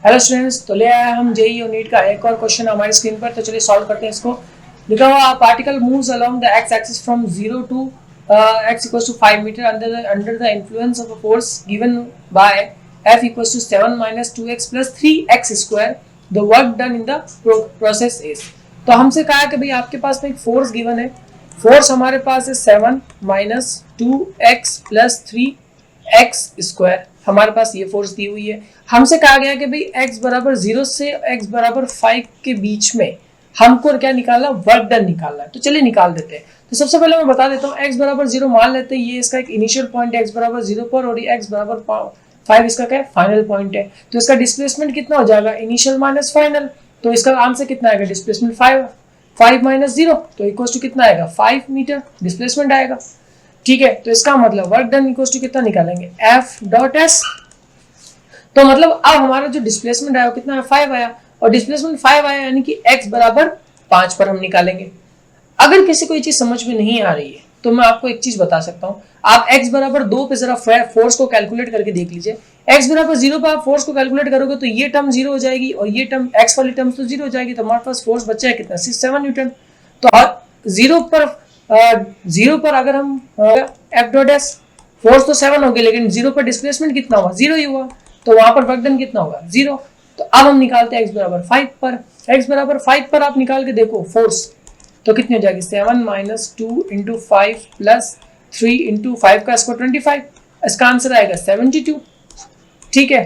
Hello students, तो ले आया हम जेईई और नीट का एक और क्वेश्चन हमारी स्क्रीन पर। तो चलिए सॉल्व करते हैं इसको। लिखा हुआ particle moves along the x axis from 0 to x equals to 5 meter under the influence of a force given by F equals to 7 minus 2x plus 3x square. The work done in the process is। तो हमसे कहा है कि भाई आपके पास में एक force given है। फोर्स हमारे पास है 7 minus 2x plus 3x square. हमारे पास ये फोर्स दी हुई है। हमसे कहा गया कि भाई x बराबर 0 से x बराबर 5 के बीच में हमको क्या निकालना, वर्क डन निकालना है। तो चलिए निकाल देते हैं। तो सबसे पहले मैं बता देता हूँ, x बराबर 0 मान लेते हैं, ये इसका एक इनिशियल पॉइंट है x बराबर 0 पर, और ये x बराबर 5 इसका क्या है, फाइनल पॉइंट है। तो इसका डिस्प्लेसमेंट कितना हो जाएगा, इनिशियल माइनस फाइनल। तो इसका आंसर कितना आएगा, डिस्प्लेसमेंट 5 माइनस 0 तो इक्वल्स टू कितना आएगा, 5 मीटर डिस्प्लेसमेंट आएगा। ठीक है, तो इसका मतलब वर्क डन इक्वल्स टू कितना निकालेंगे, F डॉट S। तो मतलब अब हमारा जो डिस्प्लेसमेंट आया वो कितना है, 5 आया, और डिस्प्लेसमेंट 5 आया यानी कि x बराबर 5 पर हम निकालेंगे। अगर किसी को ये चीज समझ में नहीं आ रही है तो मैं आपको एक चीज बता सकता हूं। आप x बराबर 2 पे जरा फोर्स को कैलकुलेट करके देख लीजिए। x बराबर 0 पर आप फोर्स को कैलकुलेट करोगे तो ये टर्म 0 हो जाएगी और ये टर्म x वाली टर्म तो 0 हो जाएगी। तो हमारे पास फोर्स बचा है कितना, 7 न्यूटन। तो 0 पर अगर हम F डॉट S, फोर्स तो 7 हो गई लेकिन 0 पर डिस्प्लेसमेंट कितना हुआ, 0 ही हुआ। तो वहां पर वर्क डन कितना होगा, 0। तो अब हम निकालते हैं x बराबर 5 पर। x बराबर 5 पर आप निकाल के देखो फोर्स, तो कितनी हो जाएगी, 7 माइनस 2 इंटू 5 प्लस 3 इंटू 5 का स्क्वायर 25। इसका आंसर आएगा 72। ठीक है,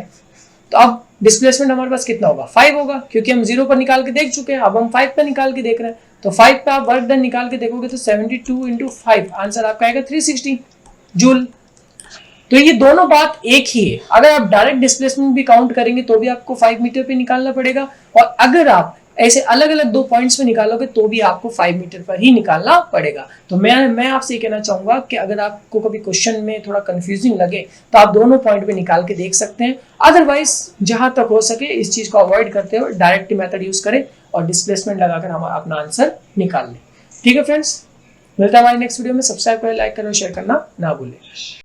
तो अब डिस्प्लेसमेंट हमारे पास कितना होगा, 5 होगा, क्योंकि हम 0 पर निकाल के देख चुके हैं। अब हम 5 पर निकाल के देख रहे हैं। तो 5 पे आप वर्क डन निकाल के देखोगे तो 72 इंटू 5 आंसर आपका आएगा 360 जूल। तो ये दोनों बात एक ही है। अगर आप डायरेक्ट डिस्प्लेसमेंट भी काउंट करेंगे तो भी आपको 5 मीटर पे निकालना पड़ेगा, और अगर आप ऐसे अलग अलग दो पॉइंट्स पे निकालोगे तो भी आपको 5 मीटर पर ही निकालना पड़ेगा। तो मैं आपसे कहना चाहूंगा कि अगर आपको कभी क्वेश्चन में थोड़ा कंफ्यूजिंग लगे तो आप दोनों पॉइंट पे निकाल के देख सकते हैं। अदरवाइज जहां तक हो सके इस चीज को अवॉइड करते हुए डायरेक्ट मेथड यूज करें और डिस्प्लेसमेंट लगाकर हम अपना आंसर निकाल लें। ठीक है फ्रेंड्स, मिलता है हमारे नेक्स्ट वीडियो में। सब्सक्राइब करें, लाइक करें और शेयर करना ना भूलें।